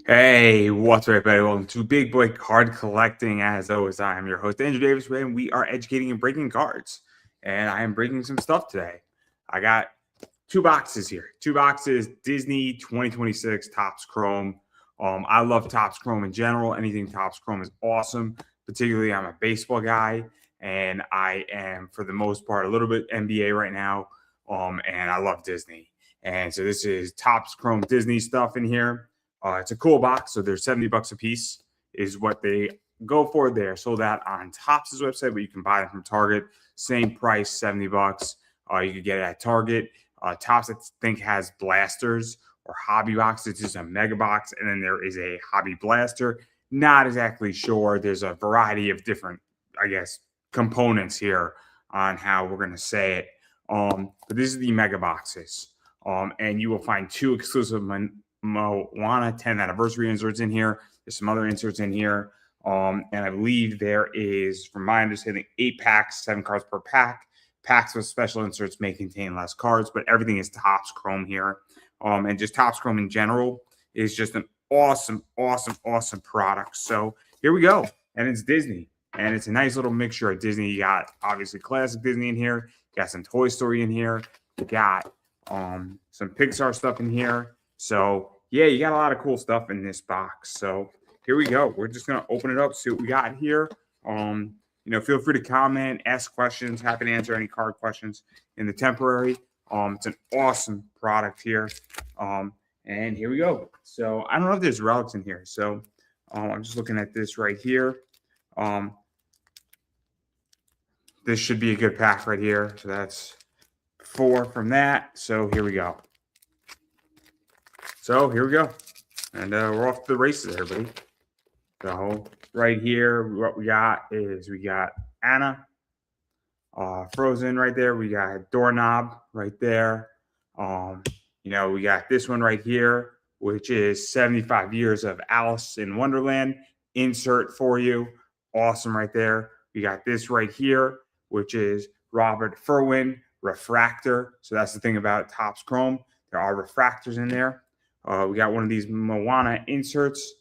Hey, what's up, everybody? Welcome to Big Boy Card Collecting. As always, I am your host, Andrew Davis, and we are educating and breaking cards. And I am breaking some stuff today. I got two boxes here. Two boxes, Disney 2026 Topps Chrome. I love Topps Chrome in general. Anything Topps Chrome is awesome. Particularly, I'm a baseball guy, and I am, for the most part, a little bit NBA right now. And I love Disney. And so this is Topps Chrome Disney stuff in here. It's a cool box, so they're $70 a piece is what they go for. They're sold out on Topps' website, but you can buy them from Target. Same price, $70. You could get it at Target. Topps, I think, has blasters or hobby boxes. It's just a mega box, and then there is a hobby blaster. Not exactly sure. There's a variety of different, I guess, components here on how we're going to say it. But this is the mega boxes. And you will find two exclusive Moana 10th anniversary inserts in here. There's some other inserts in here. And I believe there is, from my understanding, 8 packs, 7 cards per pack. Packs with special inserts may contain less cards, but everything is Topps Chrome here. And just Topps Chrome in general is just an awesome, awesome, awesome product. So here we go. And it's Disney. And it's a nice little mixture of Disney. You got, obviously, classic Disney in here. You got some Toy Story in here. You got some Pixar stuff in here. So, yeah, you got a lot of cool stuff in this box. So here we go. We're just going to open it up, see what we got here. Feel free to comment, ask questions. Happy to answer any card questions in the temporary. It's an awesome product here. And here we go. So I don't know if there's relics in here. So I'm just looking at this right here. This should be a good pack right here. So that's 4 from that. So here we go. So here we go. And we're off to the races, everybody. So right here, what we got is we got Anna, Frozen right there. We got Doorknob right there. We got this one right here, which is 75 years of Alice in Wonderland. Insert for you. Awesome right there. We got this right here, which is Robert Furwin Refractor. So that's the thing about Topps Chrome. There are refractors in there. We got one of these Moana inserts,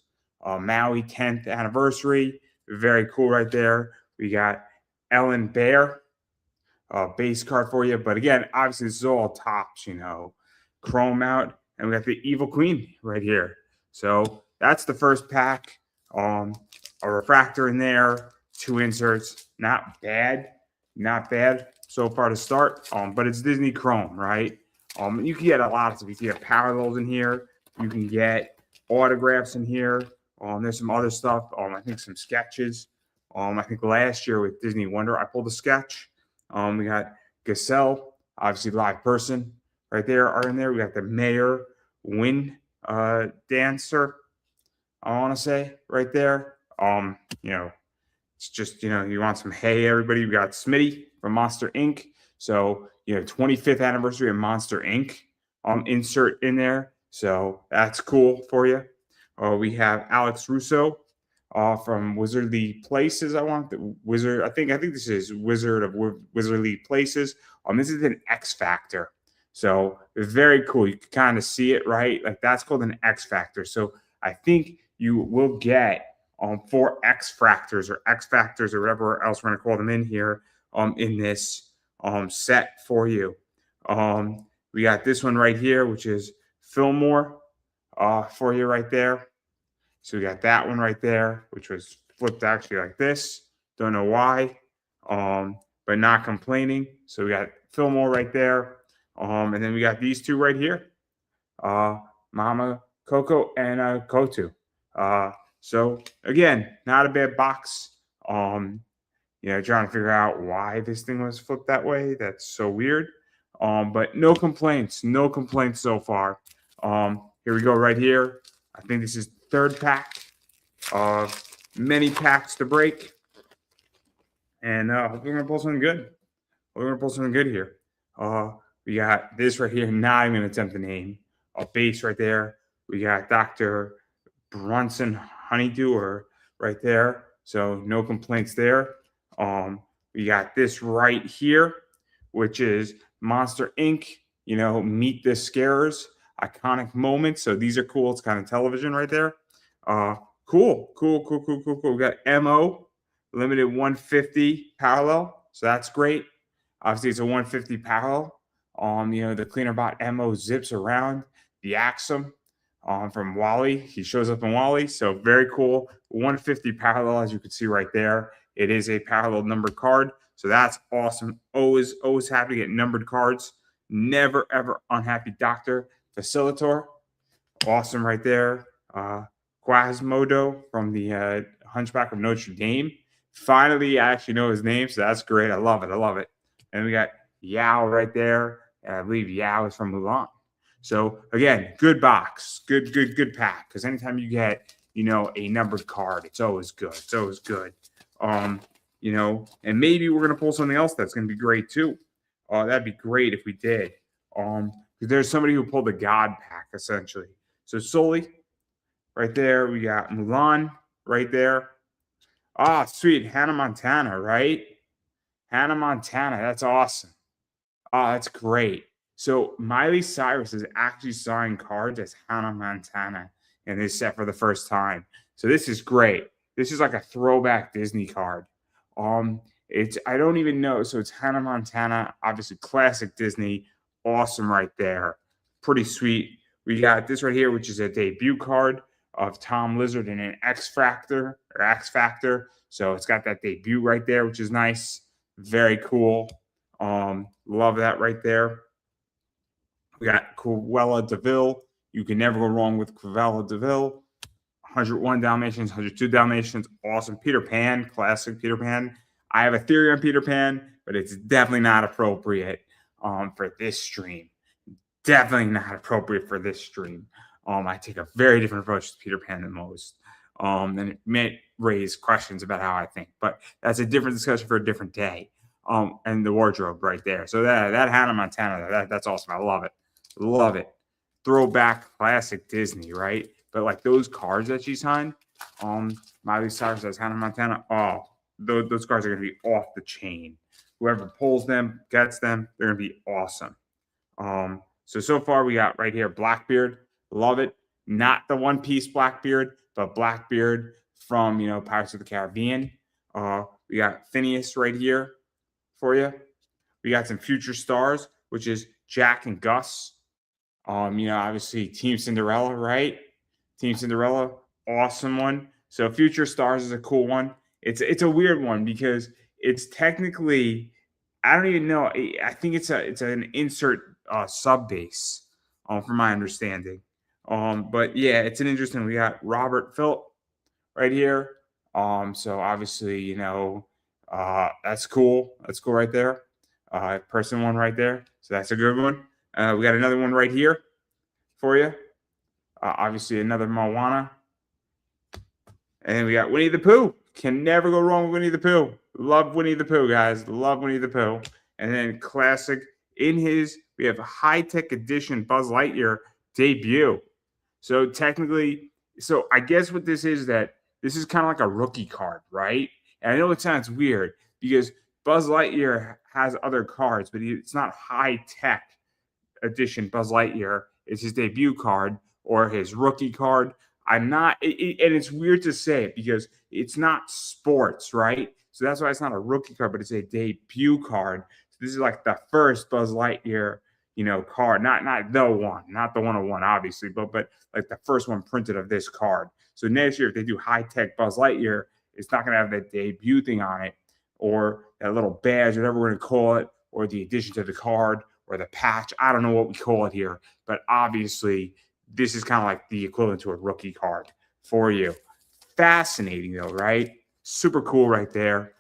Maui 10th anniversary. Very cool right there. We got Ellen Bear, base card for you. But again, obviously, this is all Topps, Chrome out. And we got the Evil Queen right here. So that's the first pack. A refractor in there, 2 inserts. Not bad. Not bad so far to start. But it's Disney Chrome, right? You can get a lot of stuff. You can get parallels in here. You can get autographs in here. There's some other stuff. I think some sketches. I think last year with Disney Wonder, I pulled a sketch. We got Gazelle, obviously live person right there are in there. We got the Mayor Wind Dancer, I want to say right there. It's just, you want some hey, everybody. We got Smitty from Monster Inc. So, 25th anniversary of Monster Inc. Insert in there. So that's cool for you. We have Alex Russo from Wizardly Places. I think this is Wizard of Wizardly Places. This is an X Factor. So very cool. You can kind of see it, right? Like that's called an X Factor. So I think you will get 4 X Factors or X Factors or whatever else we're going to call them in here in this set for you. We got this one right here, which is Fillmore for you right there. So we got that one right there, which was flipped actually like this. Don't know why, but not complaining. So we got Fillmore right there. And then we got these 2 right here, Mama Coco and Kotu. So again, not a bad box. Trying to figure out why this thing was flipped that way. That's so weird. But no complaints so far. Here we go right here. I think this is the 3rd pack of many packs to break. And we're going to pull something good. We're going to pull something good here. We got this right here. Not even going to attempt the name. A base right there. We got Dr. Bronson Honeydew right there. So no complaints there. We got this right here, which is Monster Inc. Meet the Scarers. iconic moments. So these are cool. It's kind of television right there. Cool. We got MO, limited 150 parallel. So that's great. Obviously, it's a 150 parallel. The cleaner bot MO zips around the Axum from Wally. He shows up in Wally. So very cool. 150 parallel, as you can see right there. It is a parallel numbered card. So that's awesome. Always happy to get numbered cards. Never, ever unhappy Dr. Facilitator. Awesome right there. Quasimodo from the Hunchback of Notre Dame. Finally, I actually know his name, so that's great. I love it. And we got Yao right there. And I believe Yao is from Mulan. So again, good box, good pack. Because anytime you get, a numbered card, it's always good. And maybe we're gonna pull something else that's gonna be great too. That'd be great if we did. Because there's somebody who pulled the God pack essentially. So Sully, right there. We got Mulan right there. Ah, sweet. Hannah Montana, right? Hannah Montana. That's awesome. Oh, that's great. So Miley Cyrus is actually signing cards as Hannah Montana in this set for the first time. So this is great. This is like a throwback Disney card. I don't even know. So it's Hannah Montana, obviously classic Disney. Awesome right there. Pretty sweet. We got this right here, which is a debut card of Tom Lizard in an X Factor. So it's got that debut right there, which is nice. Very cool. Love that right there. We got Cruella DeVille. You can never go wrong with Cruella DeVille. 101 Dalmatians, 102 Dalmatians. Awesome. Peter Pan, classic Peter Pan. I have a theory on Peter Pan, but it's definitely not appropriate for this stream. Definitely not appropriate for this stream. I take a very different approach to Peter Pan than most. And it may raise questions about how I think, but that's a different discussion for a different day. And the wardrobe right there. So that Hannah Montana, that's awesome. I love it. Throwback classic Disney, right? But like those cards that she signed, Miley Cyrus as Hannah Montana, those cards are gonna be off the chain. Whoever pulls them, gets them, they're gonna be awesome. So far we got right here Blackbeard. Love it. Not the One Piece Blackbeard, but Blackbeard from Pirates of the Caribbean. We got Phineas right here for you. We got some future stars, which is Jack and Gus. Obviously Team Cinderella, right? Team Cinderella, awesome one. So future stars is a cool one. It's a weird one because it's technically, I don't even know. I think it's an insert sub base, from my understanding. But yeah, it's an interesting. We got Robert Phillip right here. So obviously, that's cool. That's cool right there. Person one right there. So that's a good one. We got another one right here for you. Obviously, another Moana. And then we got Winnie the Pooh. Can never go wrong with Winnie the Pooh. Love Winnie the Pooh, guys. Love Winnie the Pooh. And then classic we have a high-tech edition Buzz Lightyear debut. So technically, I guess what this is that this is kind of like a rookie card, right? And I know it sounds weird because Buzz Lightyear has other cards, but it's not high-tech edition Buzz Lightyear. It's his debut card or his rookie card. And it's weird to say it because it's not sports, right? So that's why it's not a rookie card, but it's a debut card. So this is like the first Buzz Lightyear, card, not the one, not the 101, obviously, but like the first one printed of this card. So next year, if they do high-tech Buzz Lightyear, it's not going to have that debut thing on it or that little badge, whatever we're going to call it, or the addition to the card or the patch. I don't know what we call it here, but obviously this is kind of like the equivalent to a rookie card for you. Fascinating though, right? Super cool right there.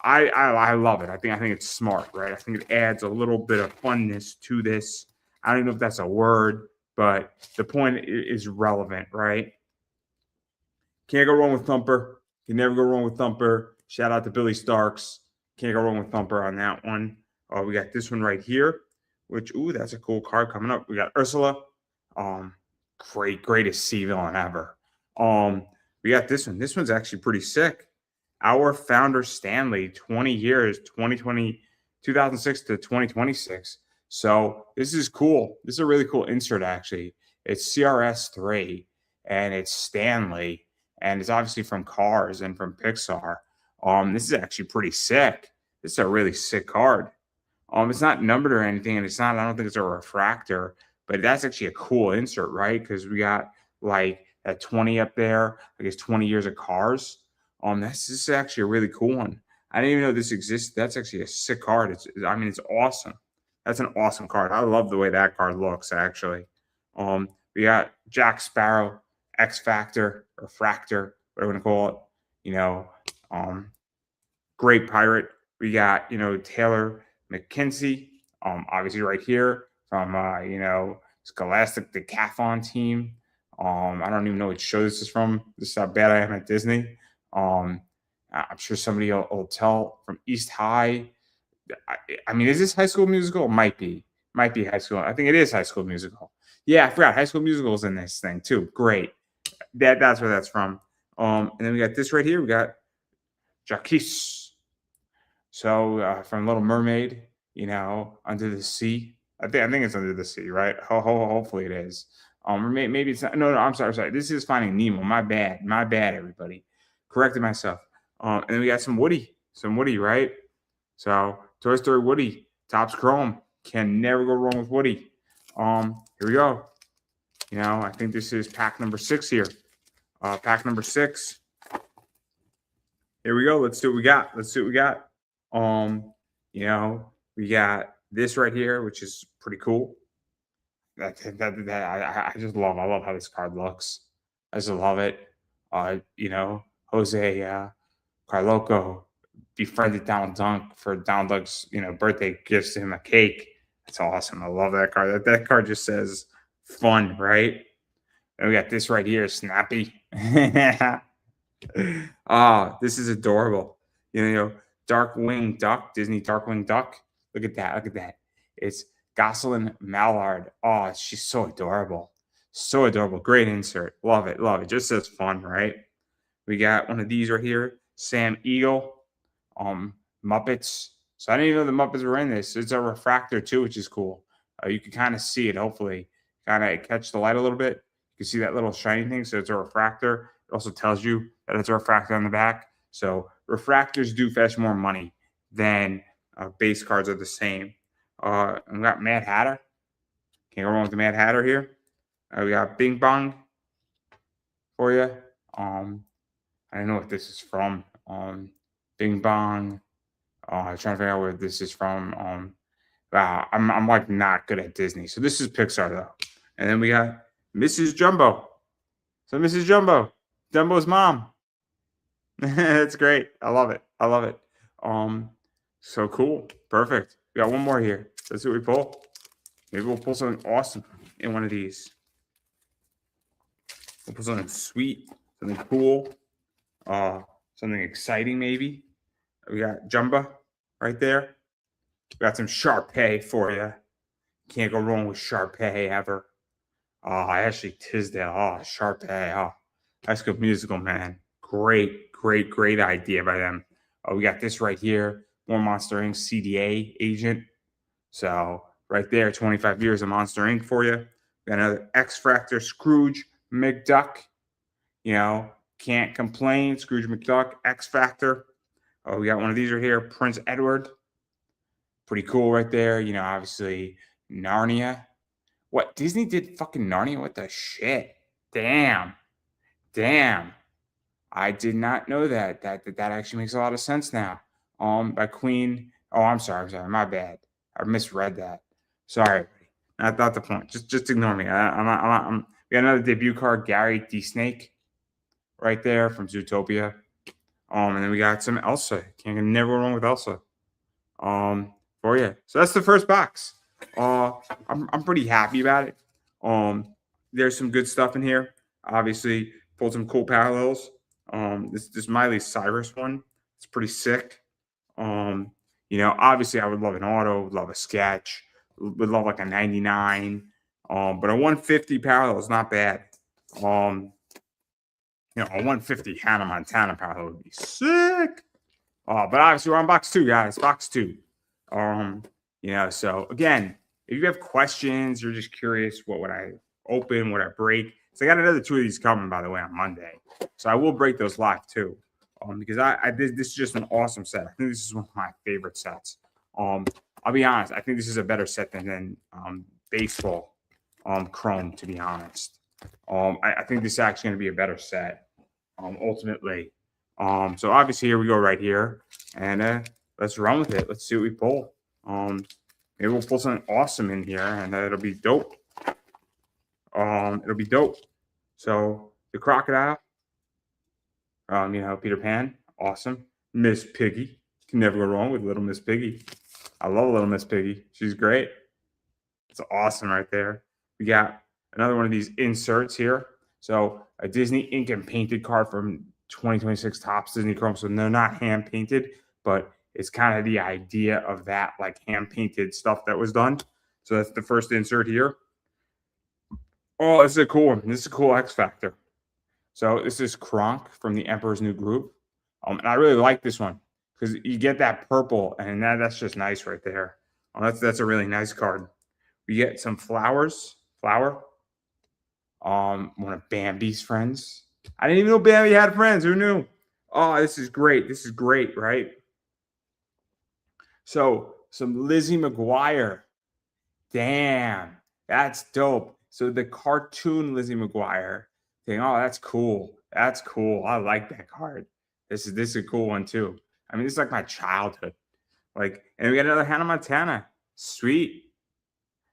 I love it. I think it's smart, right? I think it adds a little bit of funness to this. I don't even know if that's a word, but the point is relevant, right? Can't go wrong with Thumper. Can never go wrong with Thumper. Shout out to Billy Starks. Can't go wrong with Thumper on that one. We got this one right here, which, that's a cool card coming up. We got Ursula. Greatest sea villain ever. We got this one. This one's actually pretty sick. Our founder Stanley, 20 years, 2006 to 2026. So this is cool. This is a really cool insert, actually. It's CRS3 and it's Stanley, and it's obviously from Cars and from Pixar. This is actually pretty sick. This is a really sick card. It's not numbered or anything, and it's not. I don't think it's a refractor, but that's actually a cool insert, right? Because we got like a 20 up there. I guess 20 years of Cars. This is actually a really cool one. I didn't even know this exists. That's actually a sick card. I mean, it's awesome. That's an awesome card. I love the way that card looks, actually. We got Jack Sparrow, X Factor, or Fractor, whatever you want to call it. You know, great pirate. We got, Taylor McKenzie, obviously right here from, Scholastic Decathlon team. I don't even know what show this is from. This is how bad I am at Disney. I'm sure somebody will tell from East High. I mean, is this High School Musical? It might be. Might be High School. I think it is High School Musical. Yeah, I forgot. High School Musical is in this thing too. Great. That's where that's from. And then we got this right here. We got Jaquise. So from Little Mermaid, Under the Sea. I think it's Under the Sea, right? Hopefully it is. Or maybe it's not. No, I'm sorry. This is Finding Nemo. My bad, everybody. Corrected myself. And then we got some Woody, right? So Toy Story Woody, Topps Chrome. Can never go wrong with Woody. Here we go. I think this is pack number 6 here. Pack number 6. Here we go. Let's see what we got. We got this right here, which is pretty cool. I just love. I love how this card looks. I just love it. Jose Carloco befriended Donald Duck for Donald Duck's birthday, gives him a cake. That's awesome. I love that card. That card just says fun, right? And we got this right here, Snappy. This is adorable. Darkwing Duck, Disney Darkwing Duck. Look at that. It's Gosselin Mallard. Oh, she's so adorable. So adorable. Great insert. Love it. Just says fun, right? We got one of these right here, Sam Eagle. Muppets. So I didn't even know the Muppets were in this. It's a refractor too, which is cool. You can kind of see it, hopefully. Kind of catch the light a little bit. You can see that little shiny thing. So it's a refractor. It also tells you that it's a refractor on the back. So refractors do fetch more money than base cards are the same. And we got Mad Hatter. Can't go wrong with the Mad Hatter here. We got Bing Bong for you. I don't know what this is from. Bing Bong. I'm trying to figure out where this is from. Wow, I'm like not good at Disney. So this is Pixar though. And then we got Mrs. Jumbo. So Mrs. Jumbo, Dumbo's mom. That's great. I love it. So cool. Perfect. We got one more here. Let's see what we pull. Maybe we'll pull something awesome in one of these. We'll pull something sweet, something cool, something exciting maybe. We got Jumbo right there. We got some Sharpay for you. Can't go wrong with Sharpay ever. Ashley Tisdale. Sharpay. High School Musical, man. Great idea by them. We got this right here. More Monster Inc. CDA agent. So right there, 25 years of Monster Inc. for you. We got another X Factor Scrooge McDuck. Can't complain. Scrooge McDuck, X Factor. We got one of these right here, Prince Edward. Pretty cool right there. Obviously Narnia. What? Disney did fucking Narnia? What the shit? Damn. I did not know that. That actually makes a lot of sense now. By Queen. Oh, I'm sorry. My bad. I misread that. Sorry. Not the point. Just ignore me. We got another debut card, Gary D. Snake, right there from Zootopia. And then we got some Elsa. Can't never go wrong with Elsa. For you. So that's the first box. I'm pretty happy about it. There's some good stuff in here. Obviously, pulled some cool parallels. This Miley Cyrus one. It's pretty sick. Obviously I would love an auto, would love a sketch, would love like a 99. But a 150 parallel is not bad. A 150 Hannah Montana parallel would be sick. But obviously we're on box 2, guys. Box 2. So again, if you have questions, you're just curious, what would I open, what I break? So I got another two of these coming, by the way, on Monday. So I will break those live too, because this is just an awesome set. I think this is one of my favorite sets. I'll be honest, I think this is a better set than baseball Chrome, to be honest. I think this is actually going to be a better set ultimately. So obviously here we go right here, and let's run with it. Let's see what we pull. Maybe we'll pull something awesome in here, and it'll be dope. It'll be dope. So the crocodile, Peter Pan, awesome. Miss Piggy, can never go wrong with Little Miss Piggy. I love Little Miss Piggy. She's great. It's awesome right there. We got another one of these inserts here. So a Disney ink and painted card from 2026 Topps Disney Chrome. So they're not hand painted, but it's kind of the idea of that, like hand painted stuff that was done. So that's the first insert here. Oh, this is a cool one. This is a cool X Factor. So this is Kronk from the Emperor's New Groove. And I really like this one because you get that purple, and that's just nice right there. That's a really nice card. We get some flower. One of Bambi's friends. I didn't even know Bambi had friends. Who knew? Oh, this is great. This is great, right? So some Lizzie McGuire. Damn, that's dope. So the cartoon Lizzie McGuire thing. Oh, that's cool. That's cool. I like that card. This is a cool one too. I mean, this is like my childhood. Like, and we got another Hannah Montana. Sweet.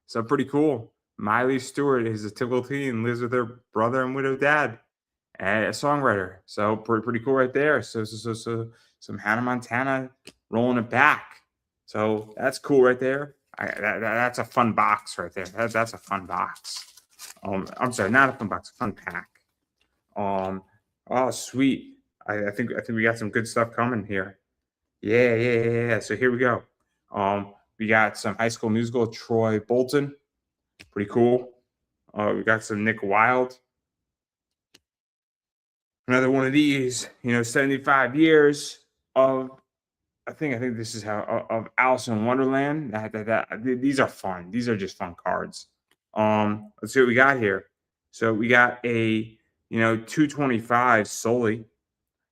So pretty cool. Miley Stewart is a typical teen, lives with her brother and widowed dad, and a songwriter. So pretty cool right there. So some Hannah Montana rolling it back. So that's cool right there. That's a fun box right there. That's a fun box. I'm sorry, not a fun box, a fun pack. Oh sweet. I think we got some good stuff coming here. Yeah. So here we go. We got some High School Musical, Troy Bolton. Pretty cool. We got some Nick Wilde. Another one of these, 75 years of, I think this is how, of Alice in Wonderland. These are fun. These are just fun cards. Let's see what we got here. So we got a, 225 solely.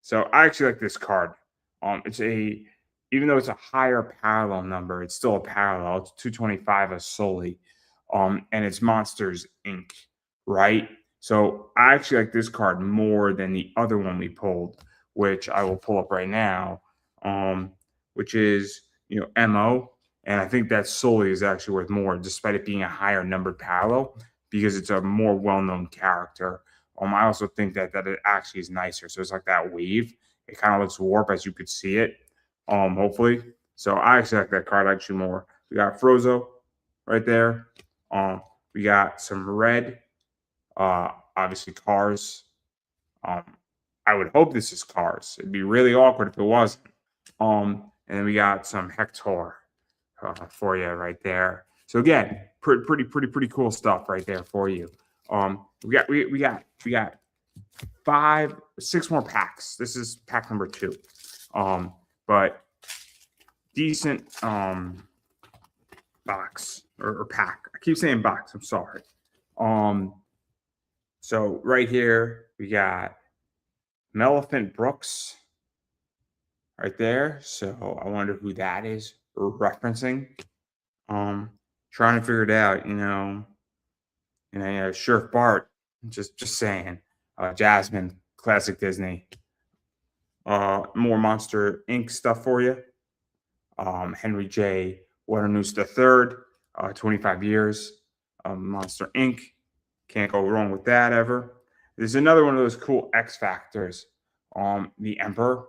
So I actually like this card. Even though it's a higher parallel number, it's still a parallel. It's 225 as solely. And it's Monsters Inc., right? So I actually like this card more than the other one we pulled, which I will pull up right now, which is, MO. And I think that solely is actually worth more, despite it being a higher numbered parallel, because it's a more well-known character. I also think that it actually is nicer. So it's like that wave. It kind of looks warped as you could see it, hopefully. So I actually like that card actually more. We got Frozo right there. We got some red, obviously Cars. I would hope this is Cars. It'd be really awkward if it wasn't. And then we got some Hector for you right there. So again, pretty cool stuff right there for you. We got 6 more packs. This is pack number 2. But decent box or pack. I keep saying box. I'm sorry. So right here we got Melephant Brooks right there. So I wonder who that is referencing. Trying to figure it out. Sheriff Bart. Just saying. Jasmine, classic Disney. More Monster Inc. stuff for you. Henry J. Waternoose III, 25 years. Monster Inc. Can't go wrong with that ever. There's another one of those cool X Factors. The Emperor.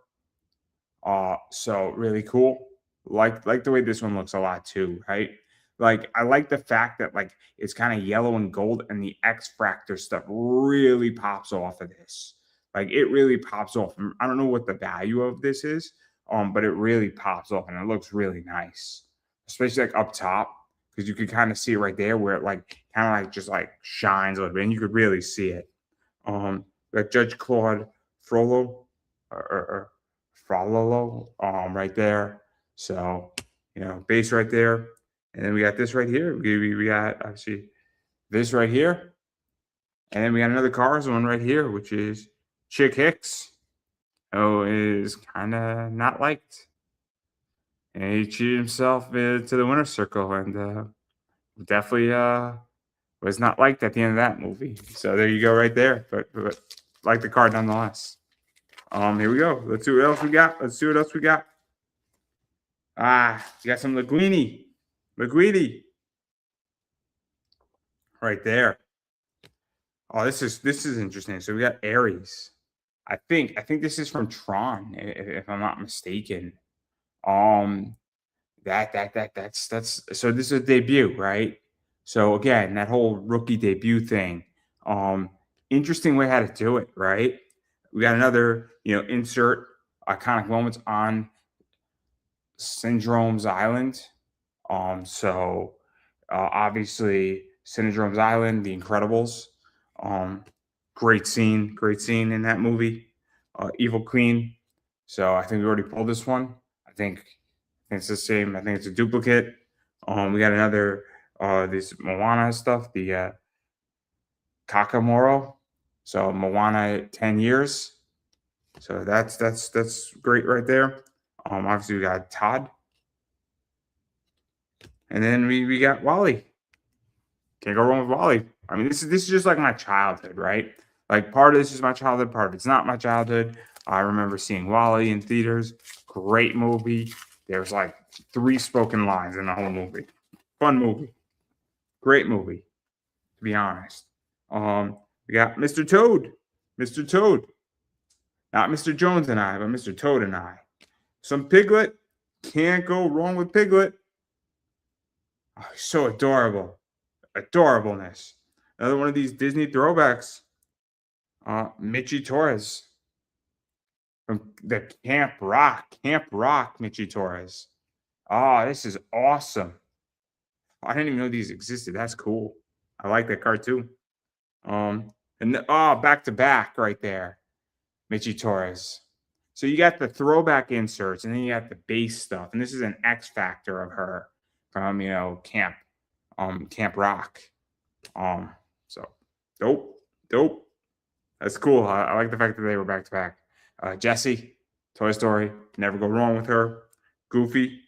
So really cool. Like the way this one looks a lot too, right? Like I like the fact that like it's kind of yellow and gold, and the X Factor stuff really pops off of this. Like it really pops off. I don't know what the value of this is, but it really pops off and it looks really nice, especially like up top, because you could kind of see it right there where it like kind of like just like shines a little bit, and you could really see it. Like Judge Claude Frollo or Frollo, right there. So base right there. And then we got this right here. We got obviously this right here. And then we got another Cars one right here, which is Chick Hicks, who is kind of not liked. And he cheated himself to the winner's circle and definitely was not liked at the end of that movie. So there you go right there. But like the card nonetheless. Here we go. Let's see what else we got. We got some Linguini. Right there. Oh, this is interesting. So we got Ares. I think this is from Tron, if I'm not mistaken. Um, that's so this is a debut, right? So again, that whole rookie debut thing. Um, Interesting way how to do it, right? We got another, insert iconic moments on Syndrome's Island. Obviously Syndrome's Island, The Incredibles. Um, great scene in that movie. Evil Queen. So I think we already pulled this one. I think it's the same. I think it's a duplicate. We got another this Moana stuff, the Kakamoro. So Moana 10 years. So that's great right there. Obviously we got Todd. And then we got Wally. Can't go wrong with Wally. I mean, this is just like my childhood, right? Like part of this is my childhood, part of it's not my childhood. I remember seeing Wally in theaters. Great movie. There's like 3 spoken lines in the whole movie. Fun movie. Great movie, to be honest. We got Mr. Toad. Mr. Toad. Not Mr. Jones and I, but Mr. Toad and I. Some Piglet. Can't go wrong with Piglet. Oh, he's so adorable. Adorableness. Another one of these Disney throwbacks. Mitchie Torres from the Camp Rock. Mitchie Torres. Oh, this is awesome. I didn't even know these existed. That's cool. I like that cartoon. Back to back right there. Mitchie Torres. So you got the throwback inserts and then you got the base stuff. And this is an X factor of her from, Camp Rock. So dope. That's cool. I like the fact that they were back to back. Jessie, Toy Story, never go wrong with her. Goofy,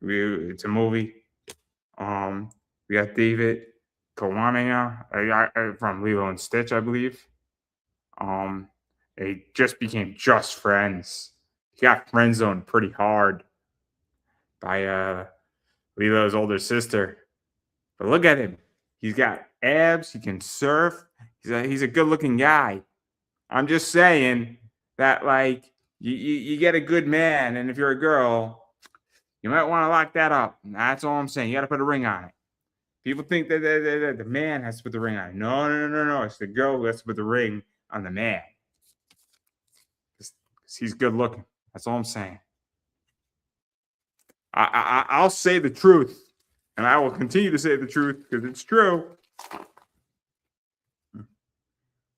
it's a movie. We got David Kawania from Lilo and Stitch, I believe. They just became just friends. He got friend zoned pretty hard by Lilo's older sister. But look at him. He's got abs. He can surf. He's a good looking guy. I'm just saying that like you get a good man, and if you're a girl, you might want to lock that up. That's all I'm saying. You got to put a ring on it. People think that the man has to put the ring on it. No. It's the girl who has to put the ring on the man. He's good looking. That's all I'm saying. I'll say the truth, and I will continue to say the truth because it's true.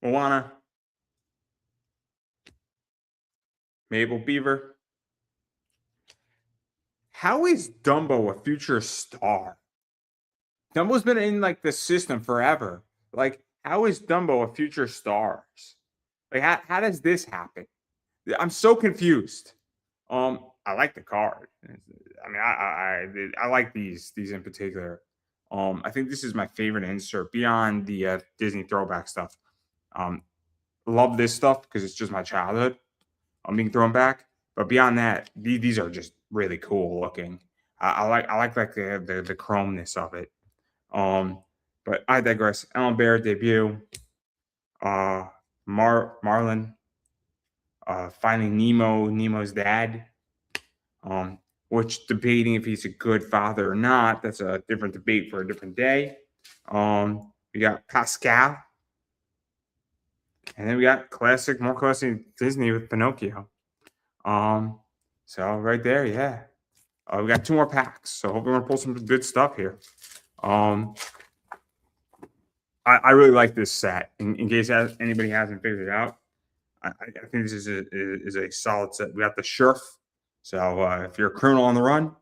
Moana, Mabel Beaver. How is Dumbo a future star? Dumbo's been in like the system forever. Like, how is Dumbo a future star? Like, how does this happen? I'm so confused. I like the card. I mean, I like these in particular. I think this is my favorite insert beyond the Disney throwback stuff. Love this stuff because it's just my childhood. I'm being thrown back, but beyond that, these are just really cool looking. I like the chromeness of it. But I digress. Ellen Bear debut. Marlin. Finding Nemo's dad. Which debating if he's a good father or not. That's a different debate for a different day. We got Pascal. And then we got more classic Disney with Pinocchio. So right there, yeah. We got 2 more packs. So hopefully we're gonna pull some good stuff here. I really like this set. In case anybody hasn't figured it out, I think this is a solid set. We got the Sheriff. So if you're a criminal on the run,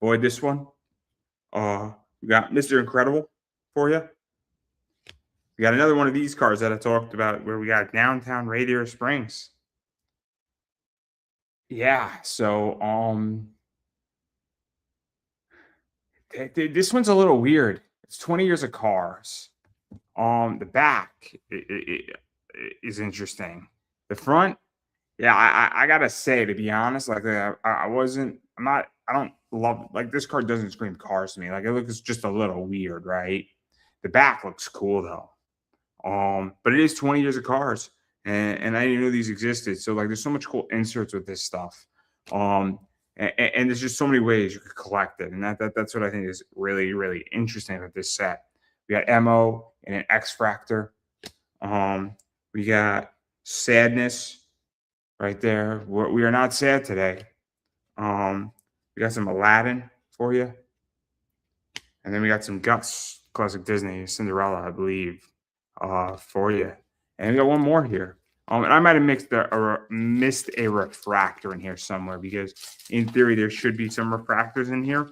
avoid this one. We got Mr. Incredible for you. We got another one of these cars that I talked about where we got downtown Radiator Springs. Yeah, so this one's a little weird. It's 20 years of cars. The back is interesting. The front, yeah, I gotta say, to be honest, like I wasn't, I'm not, I don't love like this car doesn't scream cars to me. Like it looks just a little weird, right? The back looks cool though. But it is 20 years of cars, and I didn't know these existed. So like, there's so much cool inserts with this stuff. And there's just so many ways you could collect it, and that's what I think is really really interesting about this set. We got Mo and an X Fractor. We got Sadness right there. We are not sad today. We got some Aladdin for you, and then we got some Gus, classic Disney, Cinderella, I believe, for you. And we got one more here. And I might have missed a refractor in here somewhere because, in theory, there should be some refractors in here.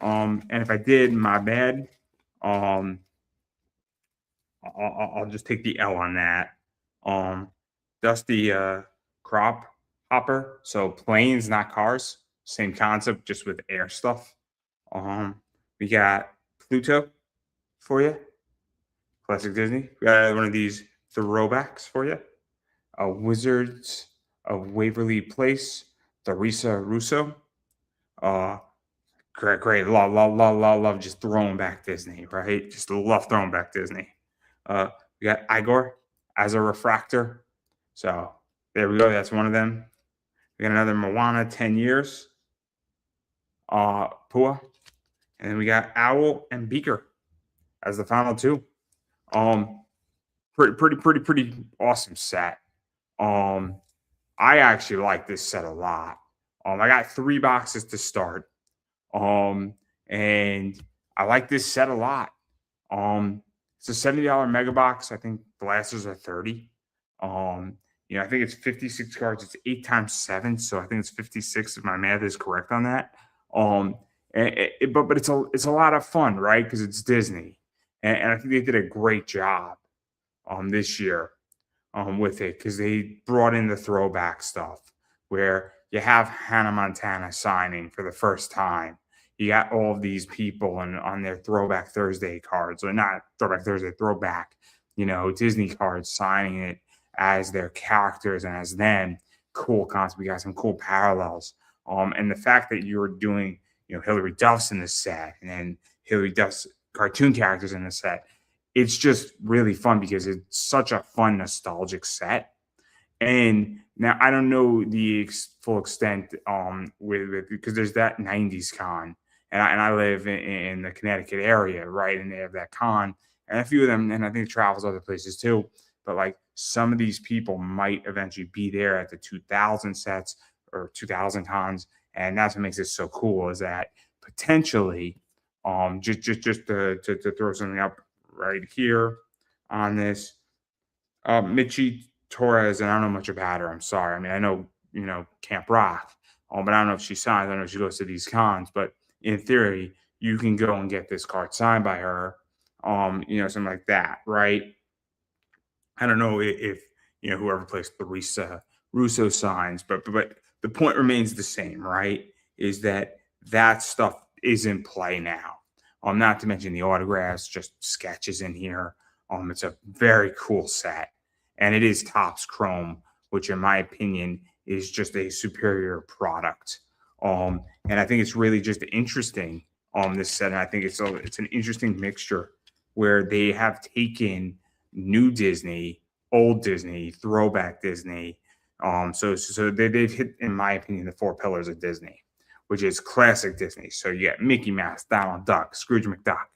And if I did, my bad. I'll just take the L on that. Dusty crop hopper. So planes, not cars. Same concept, just with air stuff. We got Pluto for you. Classic Disney. We got one of these throwbacks for you. Wizards of Waverly Place. Theresa Russo. Great. Love just throwing back Disney, right? Just love throwing back Disney. We got Igor as a refractor. So there we go. That's one of them. We got another Moana 10 years. Pua. And then we got Owl and Beaker as the final two. Pretty awesome set. I actually like this set a lot. I got 3 boxes to start. And I like this set a lot. It's a $70 mega box. I think blasters are 30. I think it's 56 cards. It's 8 times 7, so I think it's 56 if my math is correct on that. But it's a lot of fun, right? Because it's Disney, and I think they did a great job this year with it because they brought in the throwback stuff where you have Hannah Montana signing for the first time. You got all of these people on their Throwback Thursday cards, or not Throwback Thursday, throwback, Disney cards, signing it as their characters and as them. Cool concept. We got some cool parallels. And the fact that you were doing, Hilary Duff's in the set, and then Hilary Duff's cartoon characters in the set, it's just really fun because it's such a fun, nostalgic set. And now I don't know the full extent with because there's that 90s con, and I live in the Connecticut area, right? And they have that con, and a few of them, and I think it travels other places too. But like some of these people might eventually be there at the 2000 sets or 2000 cons, and that's what makes it so cool is that potentially, just to throw something up right here on this, Michi Torres, and I don't know much about her. I'm sorry. I mean, I know, Camp Rock, but I don't know if she signs. I don't know if she goes to these cons, but in theory, you can go and get this card signed by her, something like that, right? I don't know if whoever plays Theresa Russo signs, but the point remains the same, right? Is that stuff is in play now. Not to mention the autographs, just sketches in here. It's a very cool set. And it is Topps Chrome, which in my opinion is just a superior product. And I think it's really just interesting this set. And I think it's an interesting mixture where they have taken new Disney, old Disney, throwback Disney. So they've hit, in my opinion, the 4 pillars of Disney, which is classic Disney. So you get Mickey Mouse, Donald Duck, Scrooge McDuck.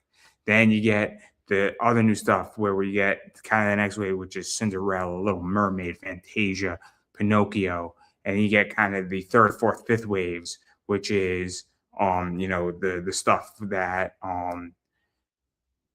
Then you get the other new stuff where we get kind of the next wave, which is Cinderella, Little Mermaid, Fantasia, Pinocchio. And you get kind of the 3rd, 4th, 5th waves, which is, the stuff that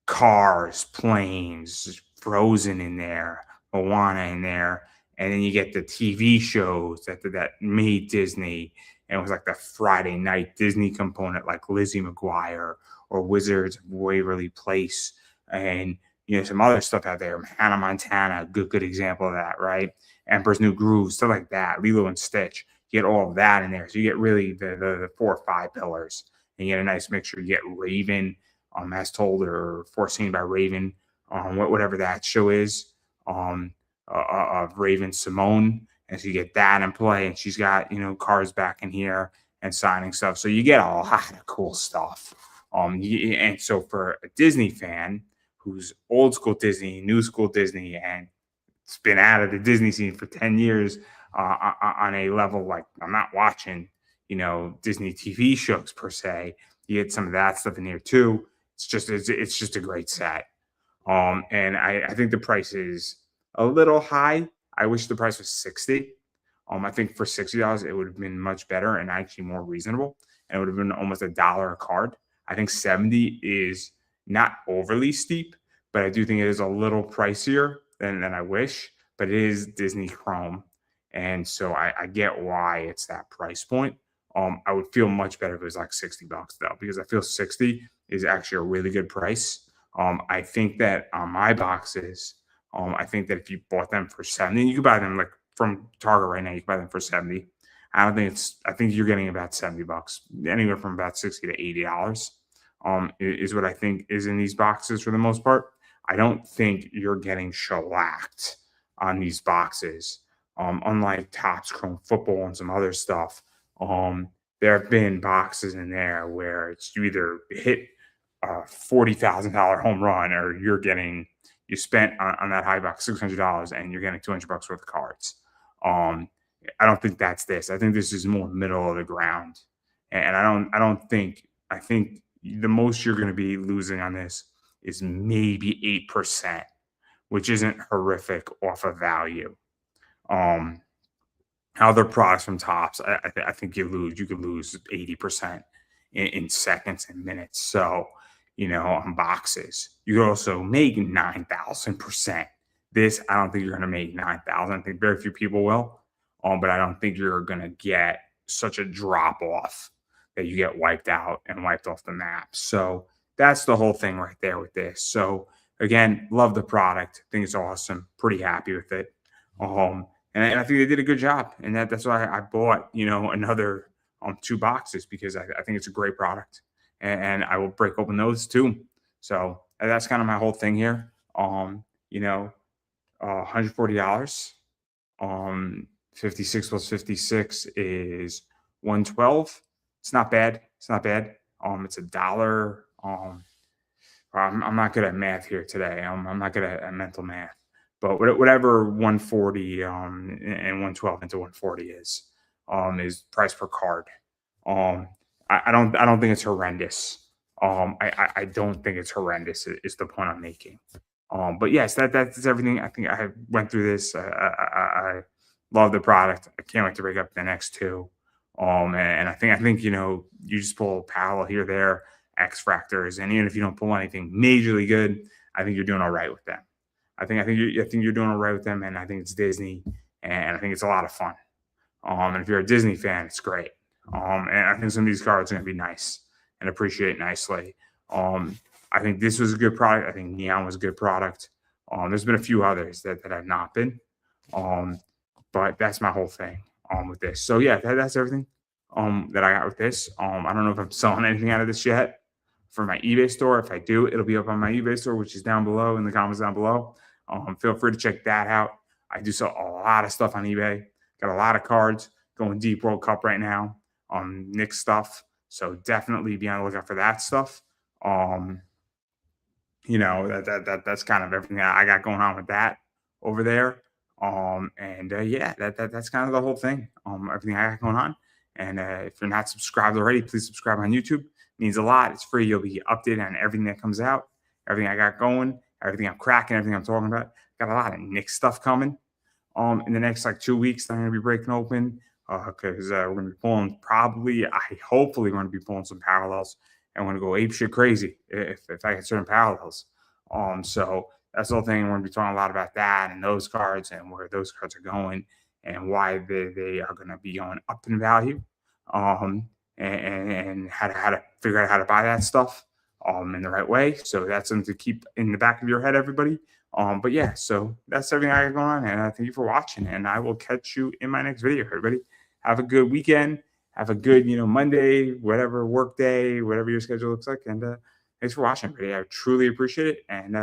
Cars, Planes, Frozen in there, Moana in there. And then you get the TV shows that made Disney. And it was like the Friday night Disney component, like Lizzie McGuire or Wizards of Waverly Place, and some other stuff out there. Hannah Montana, good example of that, right? Emperor's New Groove, stuff like that. Lilo and Stitch, you get all of that in there. So you get really the 4 or 5 pillars, and you get a nice mixture. You get Raven, as told or foreseen by Raven, whatever that show is, of Raven Simone, and so you get that in play, and she's got cards back in here and signing stuff. So you get a lot of cool stuff. And so for a Disney fan who's old school Disney, new school Disney, and it's been out of the Disney scene for 10 years, on a level like I'm not watching, Disney TV shows per se. You get some of that stuff in here too. It's just a great set. And I think the price is a little high. I wish the price was 60. I think for $60 it would have been much better and actually more reasonable, and it would have been almost $1 a card. I think 70 is not overly steep, but I do think it is a little pricier than I wish. But it is Disney Chrome, and so I get why it's that price point. I would feel much better if it was like $60 though, because I feel 60 is actually a really good price. I think that on my boxes, I think that if you bought them for 70, you could buy them like from Target right now. You can buy them for 70. I think you're getting about $70, anywhere from about 60 to $80. Is what I think is in these boxes for the most part. I don't think you're getting shellacked on these boxes. Unlike Topps Chrome Football and some other stuff, there have been boxes in there where it's you either hit a $40,000 home run, or you spent on that high box $600 and you're getting $200 worth of cards. I don't think that's this. I think this is more middle of the ground, and I think the most you're going to be losing on this is maybe 8%, which isn't horrific off of value. Other products from Topps, I think you could lose 80% in seconds and minutes. So, on boxes, you could also make 9,000%. This, I don't think you're going to make 9,000. I think very few people will. But I don't think you're going to get such a drop off that you get wiped out and wiped off the map. So that's the whole thing right there with this. So again, love the product. Think it's awesome. Pretty happy with it. And I think they did a good job. And that's why I bought, another 2 boxes, because I think it's a great product. And I will break open those too. So that's kind of my whole thing here. $140. 56 plus 56 is 112. It's not bad. It's It's $1. I'm not good at math here today. I'm not good at mental math. But whatever 140 and 112 into 140 is price per card. I don't think it's horrendous. I don't think it's horrendous is the point I'm making. But yes, that's everything. I think I went through this. I love the product. I can't wait to break up the next 2. And I think you just pull a parallel here, there, X Fractors, and even if you don't pull anything majorly good, I think you're doing all right with them. I think you're doing all right with them, and I think it's Disney, and I think it's a lot of fun. And if you're a Disney fan, it's great. And I think some of these cards are going to be nice and appreciate nicely. I think this was a good product. I think Neon was a good product. There's been a few others that have not been. But that's my whole thing with this. So yeah, that's everything that I got with this. I don't know if I'm selling anything out of this yet for my eBay store. If I do, it'll be up on my eBay store, which is down below in the comments down below. Feel free to check that out. I do sell a lot of stuff on eBay. Got a lot of cards going deep World Cup right now. Knicks stuff. So definitely be on the lookout for that stuff. That's kind of everything that I got going on with that over there. Yeah, that's kind of the whole thing. Everything I got going on. And if you're not subscribed already, please subscribe on YouTube. It means a lot. It's free. You'll be updated on everything that comes out, everything I got going, everything I'm cracking, everything I'm talking about. Got a lot of Knicks stuff coming. In the next 2 weeks, I'm going to be breaking open because we're going to be pulling hopefully we're going to be pulling some parallels, and we're going to go ape shit crazy if I get certain parallels. So that's the whole thing. We're going to be talking a lot about that and those cards and where those cards are going and why they are going to be going up in value, and how to figure out how to buy that stuff. in the right way. So that's something to keep in the back of your head, everybody. But yeah, so that's everything I got going on, and thank you for watching. And I will catch you in my next video, everybody. Have a good weekend. Have a good, Monday, whatever work day, whatever your schedule looks like. And thanks for watching, everybody. I truly appreciate it. And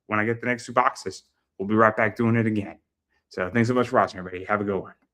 when I get the next 2 boxes, we'll be right back doing it again. So thanks so much for watching, everybody. Have a good one.